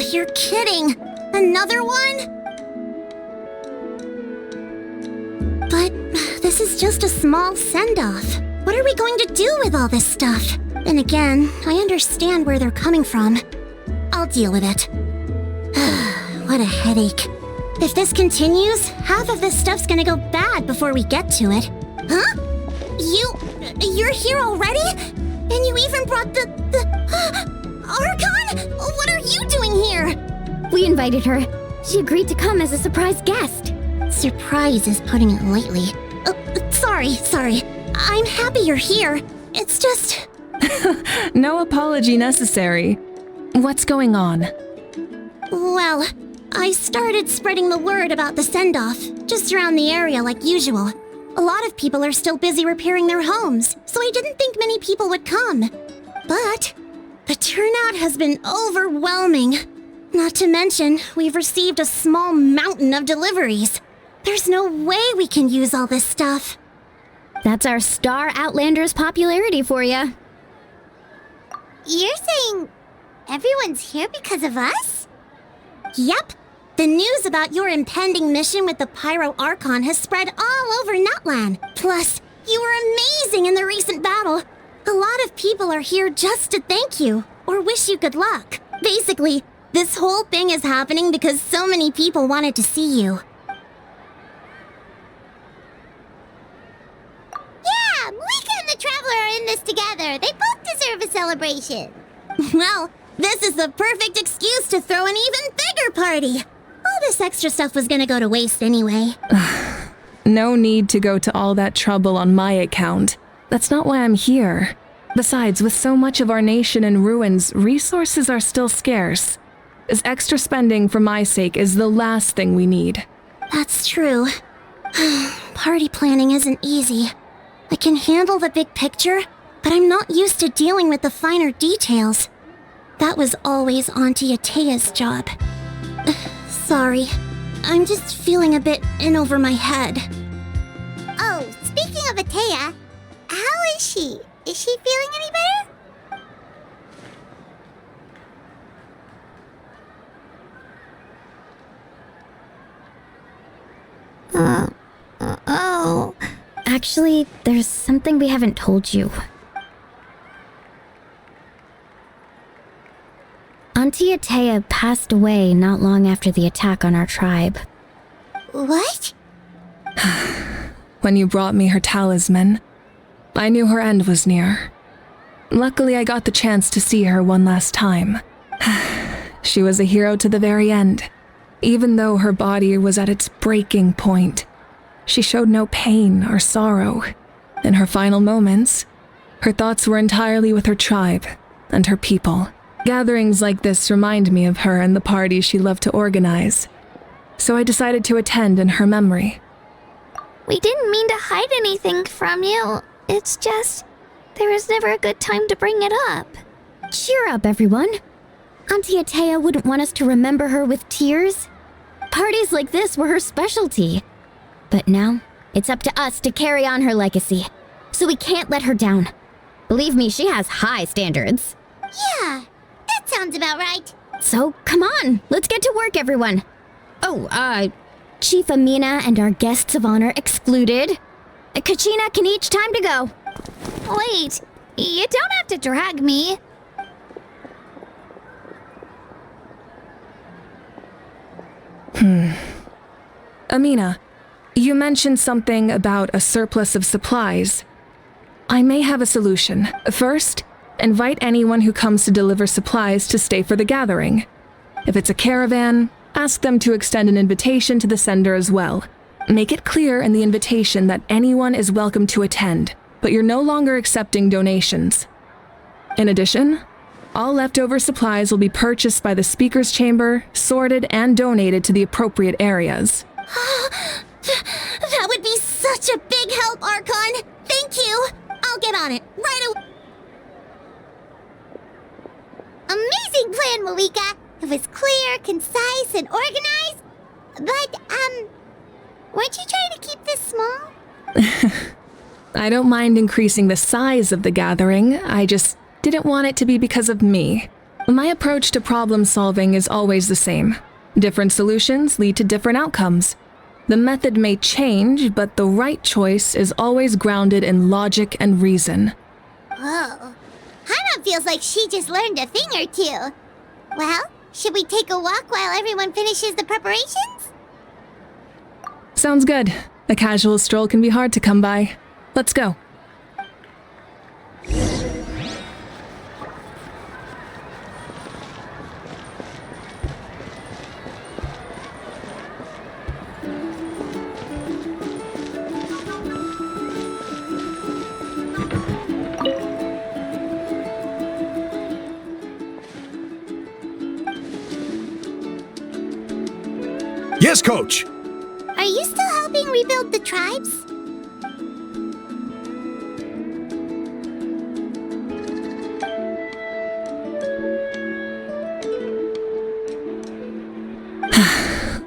You're kidding! Another one? But this is just a small send-off. What are we going to do with all this stuff? Then again, I understand where they're coming from. I'll deal with it. What a headache. If this continues, half of this stuff's gonna go bad before we get to it. Huh? You're here already? And you even brought the Archon? What are you doing here? We invited her. She agreed to come as a surprise guest. Surprise is putting it lightly. Sorry. I'm happy you're here. It's just... No apology necessary. What's going on? Well, I started spreading the word about the send-off, just around the area like usual. A lot of people are still busy repairing their homes, so I didn't think many people would come. But the turnout has been overwhelming. Not to mention, we've received a small mountain of deliveries. There's no way we can use all this stuff. That's our Star Outlander's popularity for you. You're saying everyone's here because of us? Yep. The news about your impending mission with the Pyro Archon has spread all over Nutland. Plus, you were amazing in the recent battle. A lot of people are here just to thank you, or wish you good luck. Basically, this whole thing is happening because so many people wanted to see you. Yeah, Mavuika and the Traveler are in this together. They both deserve a celebration. Well, this is the perfect excuse to throw an even bigger party. All this extra stuff was gonna go to waste anyway. No need to go to all that trouble on my account. That's not why I'm here. Besides, with so much of our nation in ruins, resources are still scarce. This extra spending for my sake is the last thing we need. That's true. Party planning isn't easy. I can handle the big picture, but I'm not used to dealing with the finer details. That was always Auntie Atea's job. Sorry. I'm just feeling a bit in over my head. Oh, speaking of Atea, how is she? Is she feeling any better? Oh. Actually, there's something we haven't told you. Auntie Atea passed away not long after the attack on our tribe. What? When you brought me her talisman, I knew her end was near. Luckily, I got the chance to see her one last time. She was a hero to the very end. Even though her body was at its breaking point, she showed no pain or sorrow. In her final moments, her thoughts were entirely with her tribe and her people. Gatherings like this remind me of her and the parties she loved to organize. So I decided to attend in her memory. We didn't mean to hide anything from you. It's just, there was never a good time to bring it up. Cheer up, everyone. Auntie Atea wouldn't want us to remember her with tears. Parties like this were her specialty. But now, it's up to us to carry on her legacy. So we can't let her down. Believe me, she has high standards. Yeah, that sounds about right. So, come on, let's get to work, everyone. Oh, Chief Amina and our guests of honor excluded. Kachina, Kinich, time to go. Wait, you don't have to drag me. Amina, you mentioned something about a surplus of supplies. I may have a solution. First, invite anyone who comes to deliver supplies to stay for the gathering. If it's a caravan, ask them to extend an invitation to the sender as well. Make it clear in the invitation that anyone is welcome to attend, but you're no longer accepting donations. In addition, all leftover supplies will be purchased by the speaker's chamber, sorted, and donated to the appropriate areas. That would be such a big help, Archon! Thank you! I'll get on it right away. Amazing plan, Mavuika. It was clear, concise, and organized. But, weren't you trying to keep this small? I don't mind increasing the size of the gathering, I just didn't want it to be because of me. My approach to problem solving is always the same. Different solutions lead to different outcomes. The method may change, but the right choice is always grounded in logic and reason. Whoa. Hana feels like she just learned a thing or two. Well, should we take a walk while everyone finishes the preparations? Sounds good. A casual stroll can be hard to come by. Let's go. Yes, Coach! Are you still helping rebuild the tribes?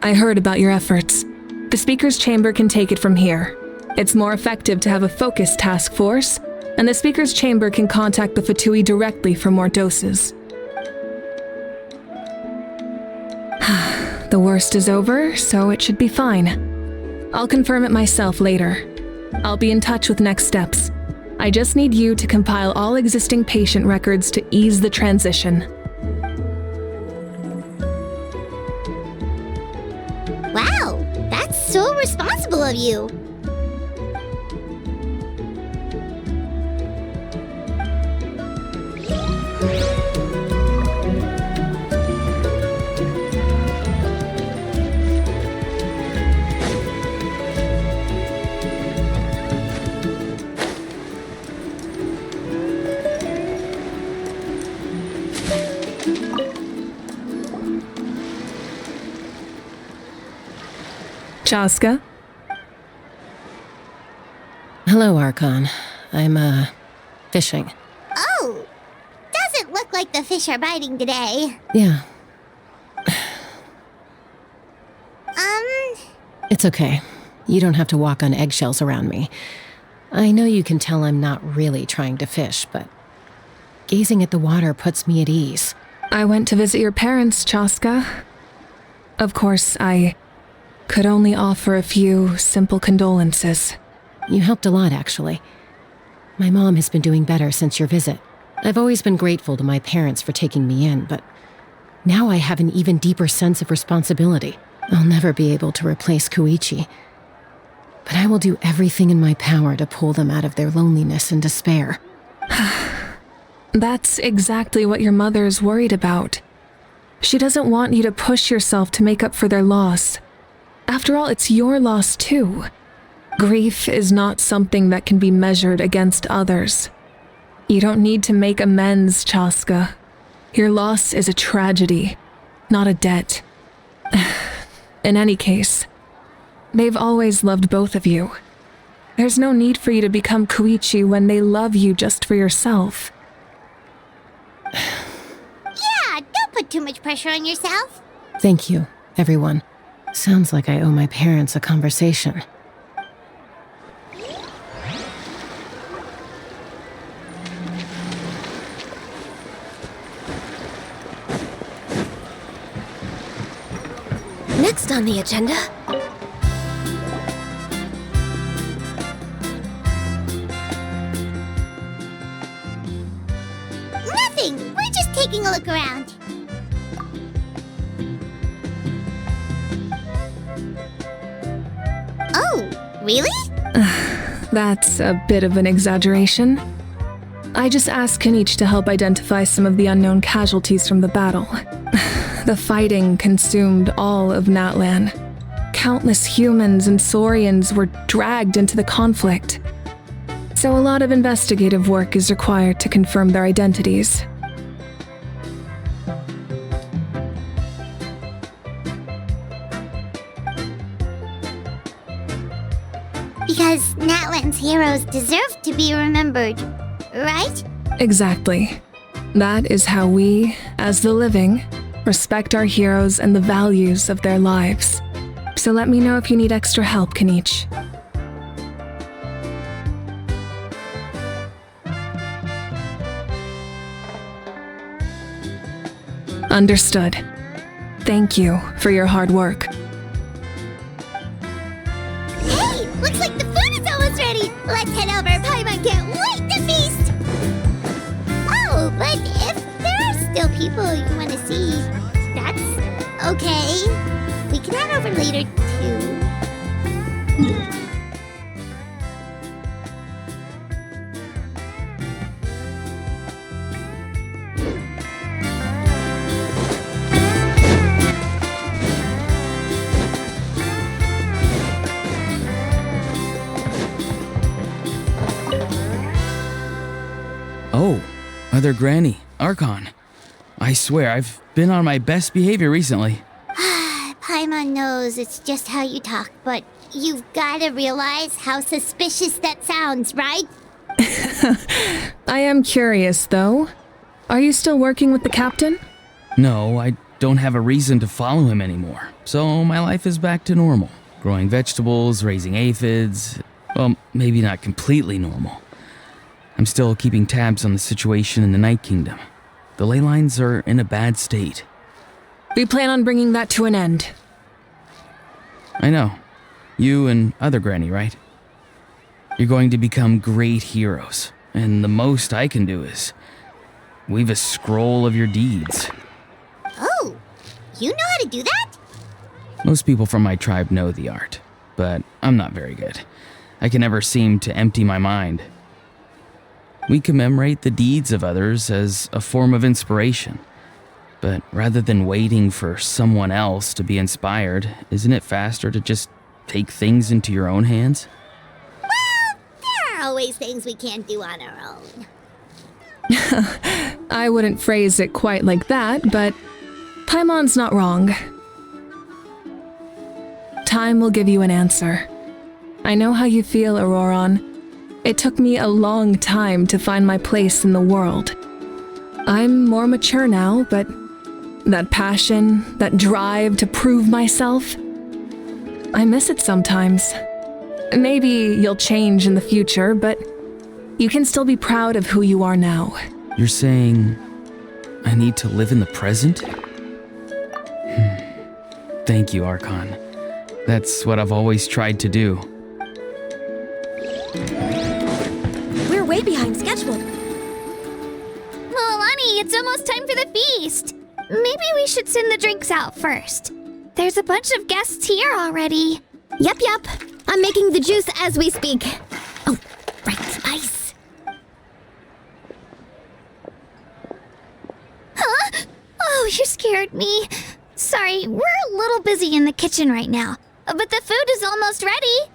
I heard about your efforts. The Speaker's Chamber can take it from here. It's more effective to have a focused task force, and the Speaker's Chamber can contact the Fatui directly for more doses. The worst is over, so it should be fine. I'll confirm it myself later. I'll be in touch with next steps. I just need you to compile all existing patient records to ease the transition. Wow, that's so responsible of you. Chasca? Hello, Archon. I'm, fishing. Oh, doesn't look like the fish are biting today. Yeah, Um, it's okay. You don't have to walk on eggshells around me. I know you can tell I'm not really trying to fish, but gazing at the water puts me at ease. I went to visit your parents, Chasca. Of course, I could only offer a few simple condolences. You helped a lot, actually. My mom has been doing better since your visit. I've always been grateful to my parents for taking me in, but now I have an even deeper sense of responsibility. I'll never be able to replace Koichi, but I will do everything in my power to pull them out of their loneliness and despair. That's exactly what your mother is worried about. She doesn't want you to push yourself to make up for their loss. After all, it's your loss too. Grief is not something that can be measured against others. You don't need to make amends, Chasca. Your loss is a tragedy, not a debt. In any case, they've always loved both of you. There's no need for you to become Koichi when they love you just for yourself. yeah, don't put too much pressure on yourself. Thank you, everyone. Sounds like I owe my parents a conversation. Next on the agenda, Nothing, we're just taking a look around. Oh, really? That's a bit of an exaggeration. I just asked Kinich to help identify some of the unknown casualties from the battle. The fighting consumed all of Natlan. Countless humans and Saurians were dragged into the conflict. So a lot of investigative work is required to confirm their identities. Because Natlan's heroes deserve to be remembered, right? Exactly. That is how we, as the living, respect our heroes and the values of their lives. So let me know if you need extra help, Kinich. Understood. Thank you for your hard work. Hey, looks like the food is almost ready. Let's head over. Paimon can't wait to feast. Oh, but if there are still people you want to see, that's okay. We can head over later, too. Oh, Mother Granny, Archon. I swear, I've been on my best behavior recently. Paimon knows it's just how you talk, but you've gotta realize how suspicious that sounds, right? I am curious, though. Are you still working with the captain? No, I don't have a reason to follow him anymore, so my life is back to normal. Growing vegetables, raising aphids. Well, maybe not completely normal. I'm still keeping tabs on the situation in the Night Kingdom. The ley lines are in a bad state. We plan on bringing that to an end. I know. You and other Granny, right? You're going to become great heroes, and the most I can do is weave a scroll of your deeds. Oh, you know how to do that? Most people from my tribe know the art, but I'm not very good. I can never seem to empty my mind. We commemorate the deeds of others as a form of inspiration. But rather than waiting for someone else to be inspired, isn't it faster to just take things into your own hands? Well, there are always things we can't do on our own. I wouldn't phrase it quite like that, but Paimon's not wrong. Time will give you an answer. I know how you feel, Ororon. It took me a long time to find my place in the world. I'm more mature now, but that passion, that drive to prove myself, I miss it sometimes. Maybe you'll change in the future, but you can still be proud of who you are now. You're saying I need to live in the present? Thank you, Archon. That's what I've always tried to do. We're way behind schedule. Mualani, it's almost time for the feast. Maybe we should send the drinks out first. There's a bunch of guests here already. Yep. I'm making the juice as we speak. Oh, right, ice. Huh? Oh, you scared me. Sorry, we're a little busy in the kitchen right now, but the food is almost ready.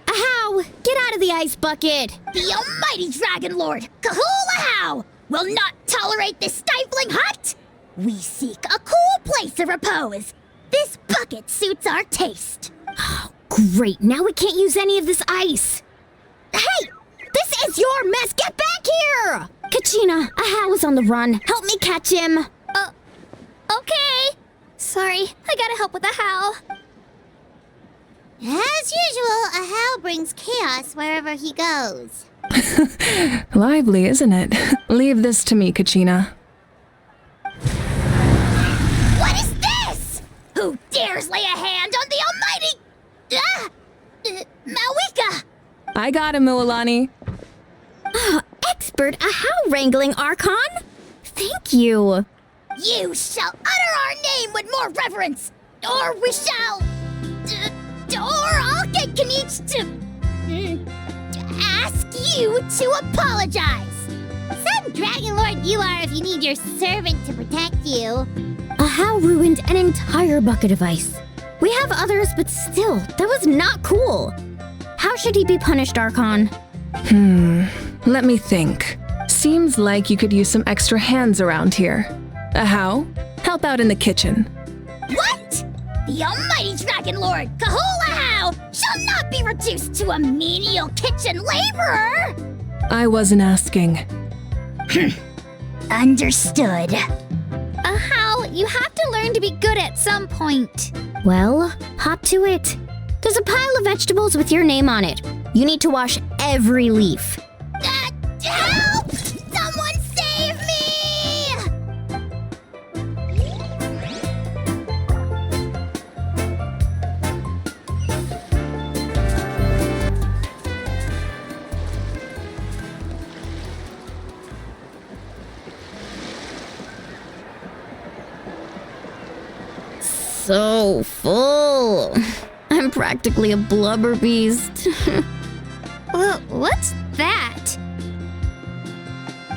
Ajaw, get out of the ice bucket. The almighty Dragon Lord, Kahul will not tolerate this stifling hut. We seek a cool place of repose. This bucket suits our taste. Oh, great. Now we can't use any of this ice. Hey, this is your mess. Get back here! Kachina, Ajaw is on the run. Help me catch him. Okay. Sorry, I gotta help with the how. As usual, Ajaw brings chaos wherever he goes. Lively, isn't it? Leave this to me, Kachina. What is this? Who dares lay a hand on the almighty... Mavuika? I got him, Mualani. Expert Ajaw wrangling, Archon. Thank you. You shall utter our name with more reverence, or we shall... or I'll get Kinich to ask you to apologize. Some Dragon Lord you are if you need your servant to protect you. Ajaw ruined an entire bucket of ice. We have others, but still, that was not cool. How should he be punished, Archon? Let me think. Seems like you could use some extra hands around here. Ajaw, help out in the kitchen. What? The almighty Dragon Lord, Kahul shall not be reduced to a menial kitchen laborer! I wasn't asking. Understood. Ajaw, you have to learn to be good at some point. Well, hop to it. There's a pile of vegetables with your name on it. You need to wash every leaf. Help! Someone save me! so full. I'm practically a blubber beast. Well, what's that?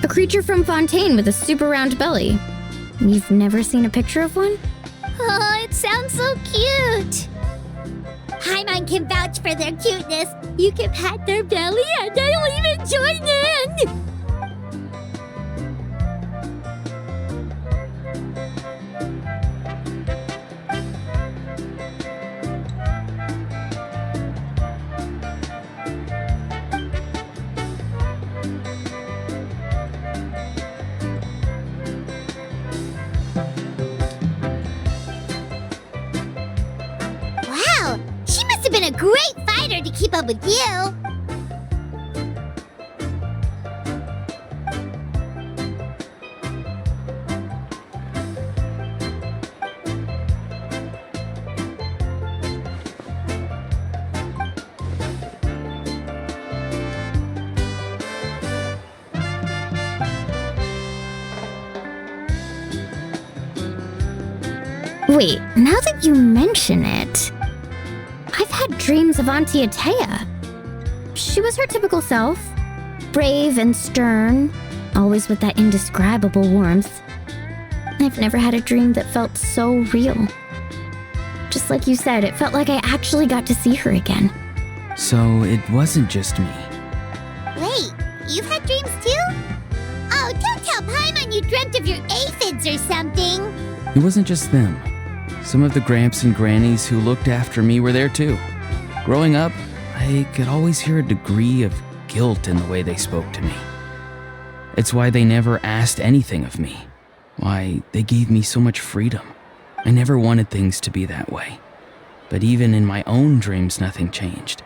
A creature from Fontaine with a super round belly. You've never seen a picture of one? Oh, it sounds so cute. Paimon can vouch for their cuteness. You can pat their belly and I'll even join in. Wow, she must have been a great fighter to keep up with you. Wait, now that you mention it, I've had dreams of Auntie Atea. She was her typical self, brave and stern, always with that indescribable warmth. I've never had a dream that felt so real. Just like you said, it felt like I actually got to see her again. So it wasn't just me. Wait, you've had dreams too? Oh, don't tell Paimon you dreamt of your aphids or something. It wasn't just them. Some of the Gramps and Grannies who looked after me were there too. Growing up, I could always hear a degree of guilt in the way they spoke to me. It's why they never asked anything of me. Why they gave me so much freedom. I never wanted things to be that way. But even in my own dreams, nothing changed.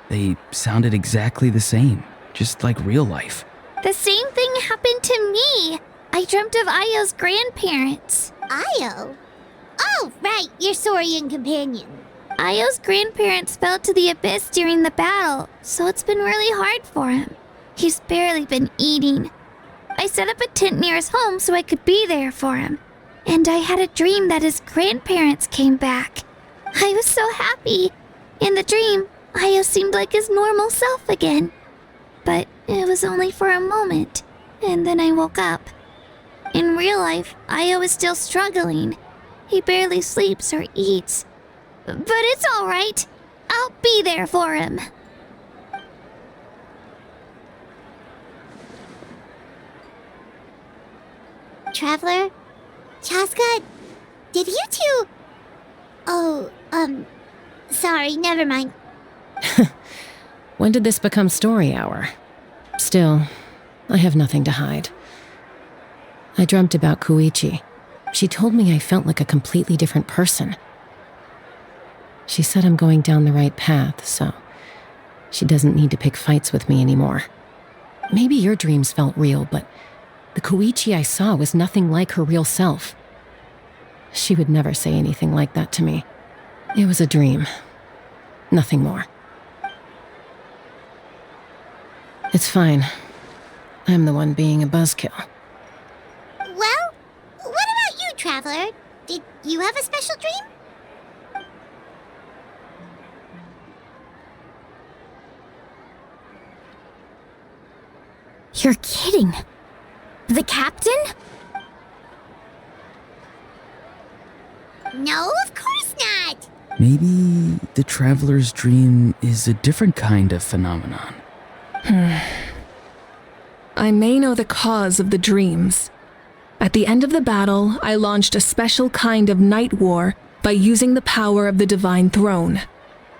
They sounded exactly the same, just like real life. The same thing happened to me. I dreamt of Ayaw's grandparents. Ajaw? Oh, right, your Saurian companion. Ayaw's grandparents fell to the abyss during the battle, so it's been really hard for him. He's barely been eating. I set up a tent near his home so I could be there for him. And I had a dream that his grandparents came back. I was so happy. In the dream, Ajaw seemed like his normal self again. But it was only for a moment, and then I woke up. In real life, Ajaw is still struggling. He barely sleeps or eats. But it's all right. I'll be there for him. Traveler? Chasca? Did you two... Oh, sorry, never mind. When did this become story hour? Still, I have nothing to hide. I dreamt about Koichi. She told me I felt like a completely different person. She said I'm going down the right path, so she doesn't need to pick fights with me anymore. Maybe your dreams felt real, but the Koichi I saw was nothing like her real self. She would never say anything like that to me. It was a dream. Nothing more. It's fine. I'm the one being a buzzkill. Well, what about you, Traveler? Did you have a special dream? You're kidding. The captain? No, of course not. Maybe the traveler's dream is a different kind of phenomenon. I may know the cause of the dreams. At the end of the battle, I launched a special kind of night war by using the power of the Divine Throne.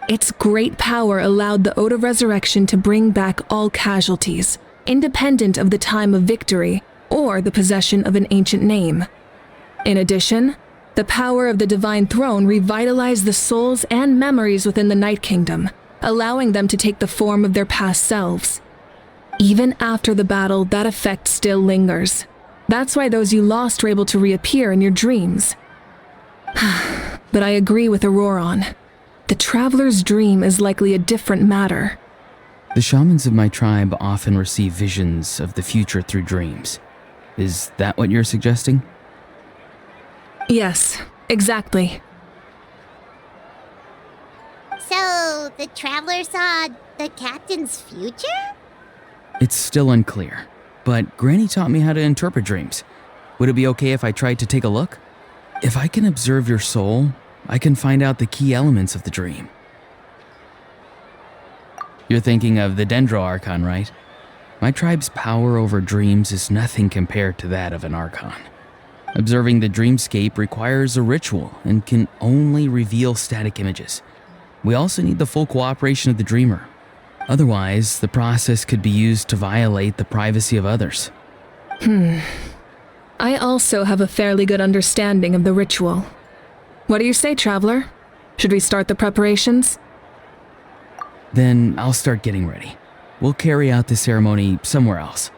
Its great power allowed the Ode of Resurrection to bring back all casualties, independent of the time of victory or the possession of an ancient name. In addition, the power of the Divine Throne revitalized the souls and memories within the Night Kingdom, allowing them to take the form of their past selves. Even after the battle, that effect still lingers. That's why those you lost were able to reappear in your dreams. But I agree with Ororon. The traveler's dream is likely a different matter. The shamans of my tribe often receive visions of the future through dreams. Is that what you're suggesting? Yes, exactly. So, the traveler saw the captain's future? It's still unclear, but Granny taught me how to interpret dreams. Would it be okay if I tried to take a look? If I can observe your soul, I can find out the key elements of the dream. You're thinking of the Dendro Archon, right? My tribe's power over dreams is nothing compared to that of an Archon. Observing the dreamscape requires a ritual and can only reveal static images. We also need the full cooperation of the dreamer. Otherwise, the process could be used to violate the privacy of others. I also have a fairly good understanding of the ritual. What do you say, Traveler? Should we start the preparations? Then I'll start getting ready. We'll carry out the ceremony somewhere else.